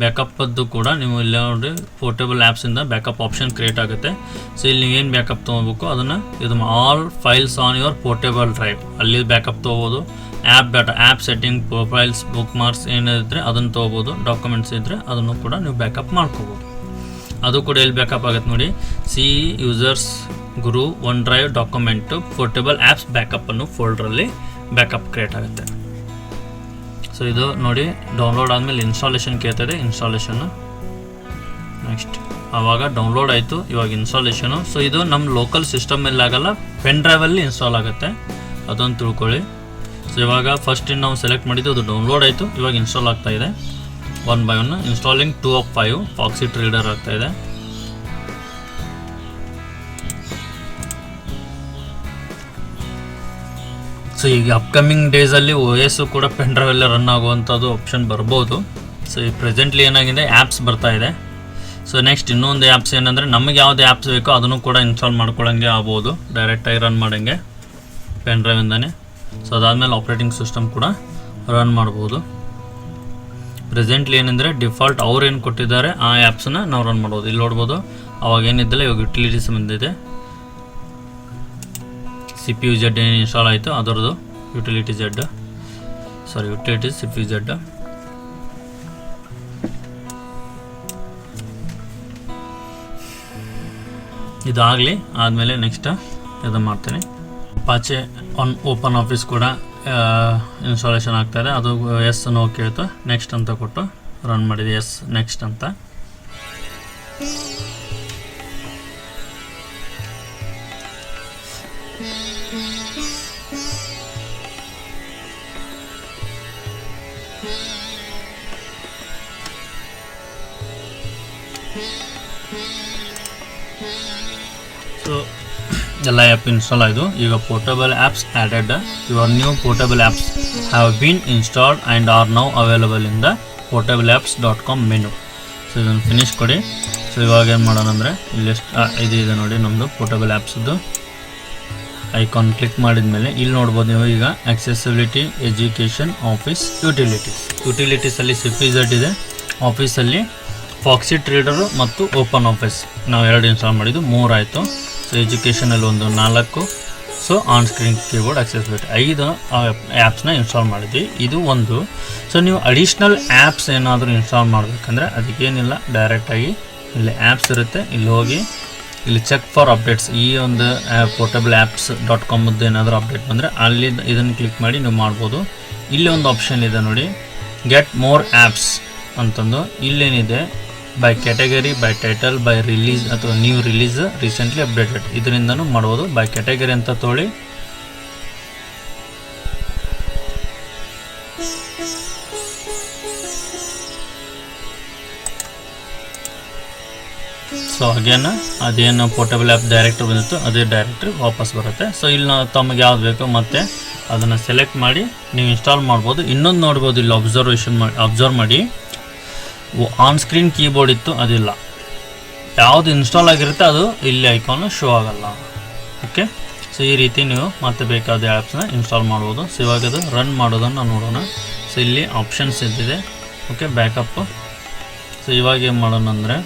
ಬ್ಯಾಕಪ್ಪದ್ದು ಕೂಡ ನೀವು ಇಲ್ಲಿ ನೋಡಿ ಪೋರ್ಟೇಬಲ್ ಆ್ಯಪ್ಸಿಂದ ಬ್ಯಾಕಪ್ ಆಪ್ಷನ್ ಕ್ರಿಯೇಟ್ ಆಗುತ್ತೆ. ಸೊ ಇಲ್ಲಿ ನೀವೇನು ಬ್ಯಾಕಪ್ ತೊಗೋಬೇಕು ಅದನ್ನು ಇದು all files on your portable drive ಅಲ್ಲಿ ಬ್ಯಾಕಪ್ ತೊಗೋಬೋದು. App setting, profiles, bookmarks ಏನಿದ್ರೆ ಅದನ್ನು ತೊಗೋಬೋದು. ಡಾಕ್ಯುಮೆಂಟ್ಸ್ ಇದ್ದರೆ ಅದನ್ನು ಕೂಡ ನೀವು ಬ್ಯಾಕಪ್ ಮಾಡ್ಕೋಬೋದು. ಅದು ಕೂಡ ಎಲ್ಲಿ ಬ್ಯಾಕಪ್ ಆಗುತ್ತೆ ನೋಡಿ, C users Guru OneDrive document portable apps backup ಅನ್ನೋ ಫೋಲ್ಡ್ರಲ್ಲಿ ಬ್ಯಾಕಪ್ ಕ್ರಿಯೇಟ್ ಆಗುತ್ತೆ. ಸೊ ಇದು ನೋಡಿ ಡೌನ್ಲೋಡ್ ಆದಮೇಲೆ ಇನ್ಸ್ಟಾಲೇಷನ್ ಕೇಳ್ತದೆ. ಇನ್ಸ್ಟಾಲೇಷನ್ನು ನೆಕ್ಸ್ಟ್ ಆವಾಗ ಡೌನ್ಲೋಡ್ ಆಯಿತು, ಇವಾಗ ಇನ್ಸ್ಟಾಲೇಷನು. ಸೊ ಇದು ನಮ್ಮ ಲೋಕಲ್ ಸಿಸ್ಟಮಲ್ಲಿ ಆಗಲ್ಲ, ಪೆನ್ ಡ್ರೈವಲ್ಲಿ ಇನ್ಸ್ಟಾಲ್ ಆಗುತ್ತೆ, ಅದೊಂದು ತಿಳ್ಕೊಳ್ಳಿ. ಸೊ ಇವಾಗ ಫಸ್ಟ್ ನಾವು ಸೆಲೆಕ್ಟ್ ಮಾಡಿದ್ದು ಅದು ಡೌನ್ಲೋಡ್ ಆಯಿತು, ಇವಾಗ ಇನ್ಸ್ಟಾಲ್ ಆಗ್ತಾಯಿದೆ 1 by 1. ಇನ್ಸ್ಟಾಲಿಂಗ್ 2 of 5 ಫಾಕ್ಸಿಟ್ ರೀಡರ್ ಆಗ್ತಾಯಿದೆ. ಸೊ ಈಗ ಅಪ್ಕಮಿಂಗ್ ಡೇಸಲ್ಲಿ OS ಕೂಡ ಪೆನ್ ಡ್ರೈವಲ್ಲೇ ರನ್ ಆಗುವಂಥದ್ದು ಆಪ್ಷನ್ ಬರ್ಬೋದು. ಸೊ ಈಗ ಪ್ರೆಸೆಂಟ್ಲಿ ಏನಾಗಿದೆ ಆ್ಯಪ್ಸ್ ಬರ್ತಾಯಿದೆ. ಸೊ ನೆಕ್ಸ್ಟ್ ಇನ್ನೊಂದು ಆ್ಯಪ್ಸ್ ಏನಂದರೆ ನಮಗೆ ಯಾವ್ದು ಆ್ಯಪ್ಸ್ ಬೇಕೋ ಅದನ್ನು ಕೂಡ ಇನ್ಸ್ಟಾಲ್ ಮಾಡ್ಕೊಳ್ಳೋಂಗೆ ಆಗ್ಬೋದು, ಡೈರೆಕ್ಟಾಗಿ ರನ್ ಮಾಡೋಂಗೆ ಪೆನ್ ಡ್ರೈವಿಂದನೇ. ಸೊ ಅದಾದಮೇಲೆ ಆಪ್ರೇಟಿಂಗ್ ಸಿಸ್ಟಮ್ ಕೂಡ ರನ್ ಮಾಡ್ಬೋದು. ಪ್ರೆಸೆಂಟ್ಲಿ ಏನಂದರೆ ಡಿಫಾಲ್ಟ್ ಅವ್ರು ಏನು ಕೊಟ್ಟಿದ್ದಾರೆ ಆ ಆ್ಯಪ್ಸನ್ನ ನಾವು ರನ್ ಮಾಡ್ಬೋದು. ಇಲ್ಲಿ ನೋಡ್ಬೋದು ಅವಾಗ ಏನಿದ್ದಲ್ಲ, ಇವಾಗ ಯುಟಿಲಿಟೀಸ್ ಬಂದಿದೆ. CPU Z ಏನು ಇನ್ಸ್ಟಾಲ್ ಆಯಿತು ಅದರದ್ದು ಯುಟಿಲಿಟೀಸ್ CPU Z. ಇದಾಗಲಿ ಆದಮೇಲೆ ನೆಕ್ಸ್ಟ್ ಇದು ಮಾಡ್ತೀನಿ. ಅಪಾಚೆ ಓಪನ್ ಆಫೀಸ್ ಕೂಡ ಇನ್ಸ್ಟಾಲೇಷನ್ ಆಗ್ತಾಯಿದೆ. ಅದು ಎಸ್ ನೋ ಕೇಳ್ತು, ನೆಕ್ಸ್ಟ್ ಅಂತ ಕೊಟ್ಟು ರನ್ ಮಾಡಿದೆ. ಎಸ್ ನೆಕ್ಸ್ಟ್ ಅಂತ. ಸೊ ಎಲ್ಲ ಆ್ಯಪ್ ಇನ್ಸ್ಟಾಲ್ ಆಯಿತು. ಈಗ portable apps added. Your new portable apps have been installed and are now available in the portableapps.com menu. So ಇದನ್ನು ಫಿನಿಶ್ ಕೊಡಿ. ಸೊ ಇವಾಗ ಏನು ಮಾಡೋಣ ಅಂದರೆ ಇಲ್ಲಿ ಇದೆ ನೋಡಿ ನಮ್ಮದು ಪೋರ್ಟಬಲ್ ಆ್ಯಪ್ಸದ್ದು ಐಕಾನ್ ಕ್ಲಿಕ್ ಮಾಡಿದ ಮೇಲೆ ಇಲ್ಲಿ ನೋಡ್ಬೋದು ನೀವು ಈಗ ಆಕ್ಸೆಸಿಬಿಲಿಟಿ, ಎಜುಕೇಷನ್, ಆಫೀಸ್, ಯುಟಿಲಿಟೀಸಲ್ಲಿ CP Z ಇದೆ. ಆಫೀಸಲ್ಲಿ ಫಾಕ್ಸಿಟ್ ರೀಡರು ಮತ್ತು ಓಪನ್ ಆಫೀಸ್ ನಾವು 2 ಇನ್ಸ್ಟಾಲ್ ಮಾಡಿದ್ದು, 3 ಆಯಿತು. ಸೊ ಎಜುಕೇಷನಲ್ಲಿ ಒಂದು 4. So on screen keyboard accessibility 5 ಆ್ಯಪ್ಸ್ನ ಇನ್ಸ್ಟಾಲ್ ಮಾಡಿದ್ವಿ. ಇದು ಒಂದು. ಸೊ ನೀವು ಅಡಿಷ್ನಲ್ ಆ್ಯಪ್ಸ್ ಏನಾದರೂ ಇನ್ಸ್ಟಾಲ್ ಮಾಡಬೇಕಂದ್ರೆ ಅದಕ್ಕೇನಿಲ್ಲ, ಡೈರೆಕ್ಟಾಗಿ ಇಲ್ಲಿ ಆ್ಯಪ್ಸ್ ಇರುತ್ತೆ, ಇಲ್ಲಿ ಹೋಗಿ ಇಲ್ಲಿ ಚೆಕ್ ಫಾರ್ ಅಪ್ಡೇಟ್ಸ್, ಈ ಒಂದು portableapps.com ಏನಾದರೂ ಅಪ್ಡೇಟ್ ಬಂದರೆ ಅಲ್ಲಿ ಇದನ್ನು ಕ್ಲಿಕ್ ಮಾಡಿ ನೀವು ಮಾಡ್ಬೋದು. ಇಲ್ಲಿ ಒಂದು ಆಪ್ಷನ್ ಇದೆ ನೋಡಿ, ಗೆಟ್ ಮೋರ್ ಆ್ಯಪ್ಸ್ ಅಂತಂದು. ಇಲ್ಲೇನಿದೆ by category, by title, by release ಅಥವಾ ನ್ಯೂ ರಿಲೀಸ್, ರೀಸೆಂಟ್ಲಿ ಅಪ್ಡೇಟೆಡ್, ಇದರಿಂದನೂ ಮಾಡ್ಬೋದು. ಬೈ ಕ್ಯಾಟಗರಿ ಅಂತ ತೊಗೊಳ್ಳಿ. ಸೊ ಅಗೇನ್ ಅದೇನು ಪೋರ್ಟಬಲ್ ಆ್ಯಪ್ ಡೈರೆಕ್ಟ್ರಿ ಬಂದಿತ್ತು ಅದೇ ಡೈರೆಕ್ಟ್ರಿ ವಾಪಸ್ ಬರುತ್ತೆ. ಸೊ ಇಲ್ಲಿ ನಾವು ತಮಗೆ ಯಾವ್ದು ಬೇಕೋ ಮತ್ತೆ ಅದನ್ನು ಸೆಲೆಕ್ಟ್ ಮಾಡಿ ನೀವು ಇನ್ಸ್ಟಾಲ್ ಮಾಡ್ಬೋದು. ಇನ್ನೊಂದು ನೋಡ್ಬೋದು, ಇಲ್ಲಿ ಅಬ್ಸರ್ವ್ ಮಾಡಿ ಆನ್ ಸ್ಕ್ರೀನ್ ಕೀಬೋರ್ಡ್ ಇತ್ತು, ಅದಿಲ್ಲ. ಯಾವುದು ಇನ್ಸ್ಟಾಲ್ ಆಗಿರುತ್ತೆ ಅದು ಇಲ್ಲಿ ಐಕಾನು ಶೋ ಆಗಲ್ಲ. ಓಕೆ, ಸೊ ಈ ರೀತಿ ನೀವು ಮತ್ತೆ ಬೇಕಾದ ಆ್ಯಪ್ಸ್ನ ಇನ್ಸ್ಟಾಲ್ ಮಾಡ್ಬೋದು. ಸೊ ಇವಾಗ ಅದು ರನ್ ಮಾಡೋದನ್ನು ನೋಡೋಣ. ಸೊ ಇಲ್ಲಿ ಆಪ್ಷನ್ಸ್ ಇದ್ದಿದೆ. Okay, backup. ಸೊ ಇವಾಗ ಏನು ಮಾಡೋಣ ಅಂದರೆ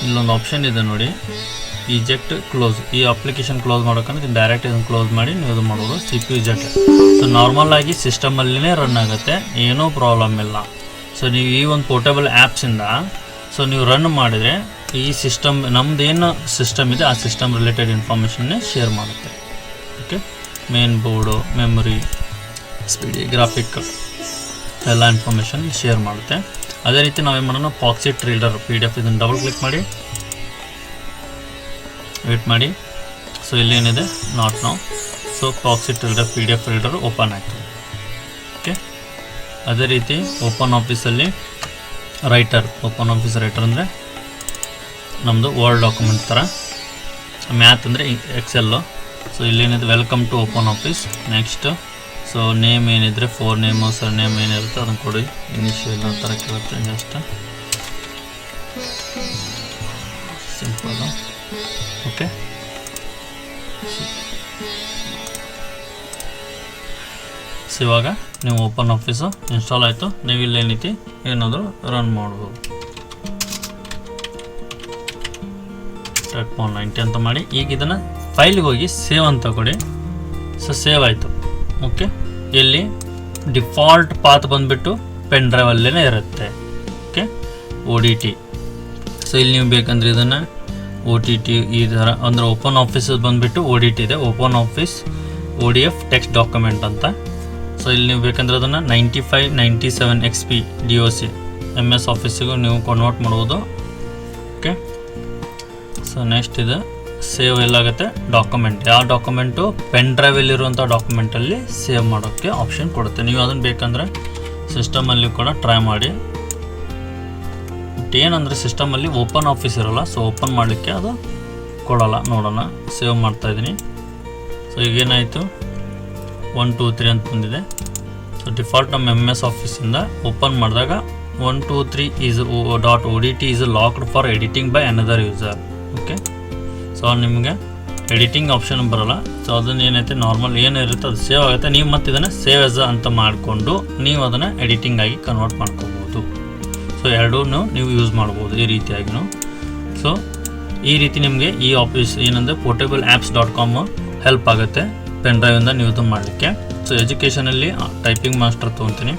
ಇಲ್ಲೊಂದು ಆಪ್ಷನ್ ಇದೆ ನೋಡಿ, ಈಜೆಕ್ಟ್ ಕ್ಲೋಸ್. ಈ ಅಪ್ಲಿಕೇಶನ್ ಕ್ಲೋಸ್ ಮಾಡೋಕ್ಕಂದ್ರೆ ಡೈರೆಕ್ಟ್ ಇದನ್ನು ಕ್ಲೋಸ್ ಮಾಡಿ ನೀವು ಇದು ಮಾಡ್ಬೋದು. CPU Z. ಸೊ ನಾರ್ಮಲ್ ಆಗಿ ಸಿಸ್ಟಮಲ್ಲಿನೇ ರನ್ ಆಗುತ್ತೆ, ಏನೂ ಪ್ರಾಬ್ಲಮ್ ಇಲ್ಲ. ಸೊ ನೀವು ಈ ಒಂದು ಪೋರ್ಟಬಲ್ ಆ್ಯಪ್ಸಿಂದ ಸೊ ನೀವು ರನ್ ಮಾಡಿದರೆ ಈ ಸಿಸ್ಟಮ್ ನಮ್ಮದೇನು ಸಿಸ್ಟಮ್ ಇದೆ ಆ ಸಿಸ್ಟಮ್ ರಿಲೇಟೆಡ್ ಇನ್ಫಾರ್ಮೇಷನ್ನೇ ಶೇರ್ ಮಾಡುತ್ತೆ. Okay, main board, memory, speed, graphic ಎಲ್ಲ ಇನ್ಫಾರ್ಮೇಷನ್ ಶೇರ್ ಮಾಡುತ್ತೆ. ಅದೇ ರೀತಿ ನಾವೇನು ಮಾಡೋಣ, ಫಾಕ್ಸಿಟ್ ರೀಡರ್ PDF ಇದನ್ನು ಡಬಲ್ ಕ್ಲಿಕ್ ಮಾಡಿ ವೇಟ್ ಮಾಡಿ. ಸೊ ಇಲ್ಲೇನಿದೆ not now. So Foxit reader PDF reader open ಆಯಿತು. ಓಕೆ, ಅದೇ ರೀತಿ ಓಪನ್ ಆಫೀಸಲ್ಲಿ ಓಪನ್ ಆಫೀಸ್ ರೈಟರ್ ಅಂದರೆ ನಮ್ಮದು ವರ್ಡ್ ಡಾಕ್ಯುಮೆಂಟ್ ಥರ, ಮ್ಯಾಥ್ ಅಂದರೆ ಎಕ್ಸೆಲ್ಲು. ಸೊ ಇಲ್ಲೇನಿದೆ welcome to OpenOffice. Next so name ಏನಿದ್ರೆ 4 ನೇಮು ಸರ್ ನೇಮ್ ಏನಿರುತ್ತೆ ಅದನ್ನು ಕೊಡಿ. ಇನಿಷಿಯಲ್ ಆ ಥರ ಕೇಳುತ್ತೆ, ಜಸ್ಟ್ ಸಿಂಪಲ್ಲು. ಓಕೆ, ಸೊ ಇವಾಗ ನೀವು ಓಪನ್ ಆಫೀಸು ಇನ್ಸ್ಟಾಲ್ ಆಯಿತು. ನೀವು ಇಲ್ಲೇನೈತಿ ಏನಾದರೂ ರನ್ ಮಾಡ್ಬೋದು. ಟ್ರ್ಯಾಕ್ 90 ಅಂತ ಮಾಡಿ ಈಗ ಇದನ್ನು ಫೈಲ್ಗೆ ಹೋಗಿ ಸೇವ್ ಅಂತ ಕೊಡಿ. ಸೊ ಸೇವ್ ಆಯಿತು. ಓಕೆ, ಇಲ್ಲಿ ಡಿಫಾಲ್ಟ್ ಪಾತ್ ಬಂದುಬಿಟ್ಟು ಪೆನ್ ಡ್ರೈವಲ್ಲೇ ಇರುತ್ತೆ. Okay, ODT. ಸೊ ಇಲ್ಲಿ ನೀವು ಬೇಕಂದ್ರೆ ಇದನ್ನು OTT ಈ ಥರ ಅಂದರೆ ಓಪನ್ ಆಫೀಸ್ ಬಂದುಬಿಟ್ಟು ODT ಇದೆ, open office ODF text document ಅಂತ. ಸೊ ಇಲ್ಲಿ ನೀವು ಬೇಕಂದ್ರೆ ಅದನ್ನು 95, 97 XP DOC MS ಆಫೀಸಿಗೂ ನೀವು ಕನ್ವರ್ಟ್ ಮಾಡ್ಬೋದು. ಓಕೆ, ಸೊ ನೆಕ್ಸ್ಟ್ ಇದು ಸೇವ್ ಎಲ್ಲಾಗುತ್ತೆ ಡಾಕ್ಯುಮೆಂಟ್. ಯಾವ ಡಾಕ್ಯುಮೆಂಟು ಪೆನ್ ಡ್ರೈವಲ್ಲಿರುವಂಥ ಡಾಕ್ಯುಮೆಂಟಲ್ಲಿ ಸೇವ್ ಮಾಡೋಕ್ಕೆ ಆಪ್ಷನ್ ಕೊಡುತ್ತೆ. ನೀವು ಅದನ್ನು ಬೇಕಂದರೆ ಸಿಸ್ಟಮಲ್ಲಿ ಕೂಡ ಟ್ರೈ ಮಾಡಿ. ಬಟ್ ಏನಂದರೆ ಸಿಸ್ಟಮಲ್ಲಿ ಓಪನ್ ಆಫೀಸ್ ಇರೋಲ್ಲ, ಸೊ ಓಪನ್ ಮಾಡಲಿಕ್ಕೆ ಅದು ಕೊಡೋಲ್ಲ. ನೋಡೋಣ, ಸೇವ್ ಮಾಡ್ತಾಯಿದ್ದೀನಿ. ಸೊ ಈಗೇನಾಯಿತು 1 2 3 ಅಂತ ಬಂದಿದೆ. ಸೊ ಡಿಫಾಲ್ಟ್ ನಮ್ಮ MS ಆಫೀಸಿಂದ ಓಪನ್ ಮಾಡಿದಾಗ 123 is .odt is locked for editing by another user. Okay, so ನಿಮಗೆ ಎಡಿಟಿಂಗ್ ಆಪ್ಷನ್ ಬರೋಲ್ಲ. ಸೊ ಅದನ್ನು ಏನೈತೆ ನಾರ್ಮಲ್ ಏನಿರುತ್ತೆ ಅದು ಸೇವ್ ಆಗುತ್ತೆ. ನೀವು ಮತ್ತೆ ಇದನ್ನು ಸೇವ್ ಎಸ್ ಅಂತ ಮಾಡಿಕೊಂಡು ನೀವು ಅದನ್ನು ಎಡಿಟಿಂಗ್ ಆಗಿ ಕನ್ವರ್ಟ್ ಮಾಡ್ಕೋಬೋದು. ಸೊ ಎರಡೂ ನೀವು ಯೂಸ್ ಮಾಡ್ಬೋದು ಈ ರೀತಿಯಾಗಿನೂ. ಸೊ ಈ ರೀತಿ ನಿಮಗೆ ಈ ಆಫೀಸ್ ಏನಂದರೆ portableapps.com ಹೆಲ್ಪ್ ಆಗುತ್ತೆ ಪೆನ್ ಡ್ರೈವಿಂದ ನೀವು ಇದು ಮಾಡಲಿಕ್ಕೆ. ಸೊ ಎಜುಕೇಷನಲ್ಲಿ ಟೈಪಿಂಗ್ ಮಾಸ್ಟರ್ ತೊಗೊತೀನಿ.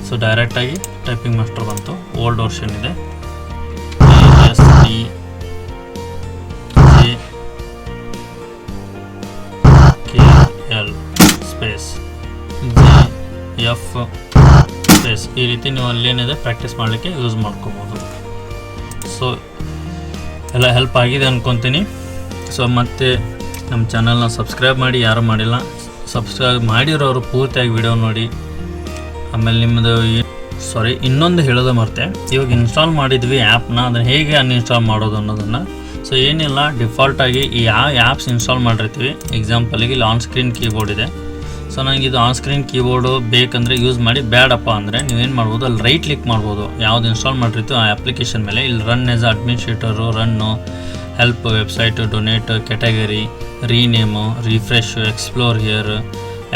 ಸೊ ಡೈರೆಕ್ಟಾಗಿ ಟೈಪಿಂಗ್ ಮಾಸ್ಟರ್ ಬಂತು. ಓಲ್ಡ್ ವರ್ಷನ್ ಇದೆ. ASTJKL ಸ್ಪೇಸ್ JF ಸ್ಪೇಸ್ ಈ ರೀತಿ ನೀವು ಅಲ್ಲೇನಿದೆ ಪ್ರಾಕ್ಟೀಸ್ ಮಾಡಲಿಕ್ಕೆ ಯೂಸ್ ಮಾಡ್ಕೋಬೋದು. ಸೊ ಎಲ್ಲ ಹೆಲ್ಪ್ ಆಗಿದೆ ಅಂದ್ಕೊತೀನಿ. ಸೊ ಮತ್ತು ನಮ್ಮ ಚಾನಲ್ನ ಸಬ್ಸ್ಕ್ರೈಬ್ ಮಾಡಿ, ಯಾರು ಮಾಡಿಲ್ಲ ಸಬ್ಸ್ಕ್ರೈಬ್ ಮಾಡಿರೋರು ಪೂರ್ತಿಯಾಗಿ ವಿಡಿಯೋ ನೋಡಿ. ಆಮೇಲೆ ನಿಮ್ಮದು ಇನ್ನೊಂದು ಹೇಳೋದು ಮರ್ತೆ, ಇವಾಗ ಇನ್ಸ್ಟಾಲ್ ಮಾಡಿದ್ವಿ ಆ್ಯಪ್ನ, ಅದನ್ನು ಹೇಗೆ ಅನ್ಇನ್ಸ್ಟಾಲ್ ಮಾಡೋದು ಅನ್ನೋದನ್ನು. ಸೊ ಏನಿಲ್ಲ, ಡಿಫಾಲ್ಟಾಗಿ ಈ ಯಾವ ಆ್ಯಪ್ಸ್ ಇನ್ಸ್ಟಾಲ್ ಮಾಡಿರ್ತೀವಿ, ಎಕ್ಸಾಂಪಲಿಗೆ ಇಲ್ಲಿ ಆನ್ ಸ್ಕ್ರೀನ್ ಕೀಬೋರ್ಡ್ ಇದೆ. ಸೊ ನನಗೆ ಇದು ಆನ್ ಸ್ಕ್ರೀನ್ ಕೀಬೋರ್ಡು ಬೇಕಂದರೆ ಯೂಸ್ ಮಾಡಿ, ಬೇಡಪ್ಪ ಅಂದರೆ ನೀವೇನು ಮಾಡ್ಬೋದು, ಅಲ್ಲಿ ರೈಟ್ ಕ್ಲಿಕ್ ಮಾಡ್ಬೋದು. ಯಾವ್ದು ಇನ್ಸ್ಟಾಲ್ ಮಾಡಿರ್ತೀವಿ ಆ ಅಪ್ಲಿಕೇಶನ್ ಮೇಲೆ. ಇಲ್ಲಿ run as administrator, run, help, website, donate, category, rename, refresh, explore here,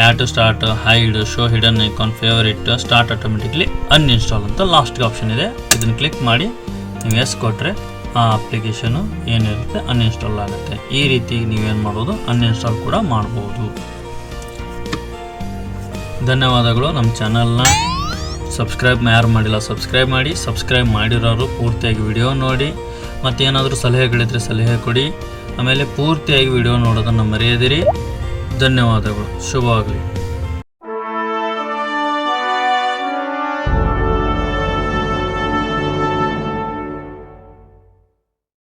add to start, hide, show hidden icon, favourite, start automatically, uninstall ಅಂತ ಲಾಸ್ಟ್ಗೆ ಆಪ್ಷನ್ ಇದೆ. ಇದನ್ನು ಕ್ಲಿಕ್ ಮಾಡಿ ನೀವು ಎಸ್ ಕೊಟ್ಟರೆ ಆ ಅಪ್ಲಿಕೇಶನು ಏನಿರುತ್ತೆ ಅನ್ಇನ್ಸ್ಟಾಲ್ ಆಗುತ್ತೆ. ಈ ರೀತಿ ನೀವೇನು ಮಾಡ್ಬೋದು, ಅನ್ಇನ್ಸ್ಟಾಲ್ ಕೂಡ ಮಾಡ್ಬೋದು. ಧನ್ಯವಾದಗಳು. ನಮ್ಮ ಚಾನಲ್ನ ಸಬ್ಸ್ಕ್ರೈಬ್ ಯಾರು ಮಾಡಿಲ್ಲ ಸಬ್ಸ್ಕ್ರೈಬ್ ಮಾಡಿ, ಸಬ್ಸ್ಕ್ರೈಬ್ ಮಾಡಿರೋರು ಪೂರ್ತಿಯಾಗಿ ವಿಡಿಯೋ ನೋಡಿ. ಮತ್ತೇನಾದರೂ ಸಲಹೆಗಳಿದ್ರೆ ಸಲಹೆ ಕೊಡಿ. ಆಮೇಲೆ ಪೂರ್ತಿಯಾಗಿ ವಿಡಿಯೋ ನೋಡೋದನ್ನು ಮರೆಯದಿರಿ. ಧನ್ಯವಾದಗಳು. ಶುಭವಾಗಲಿ.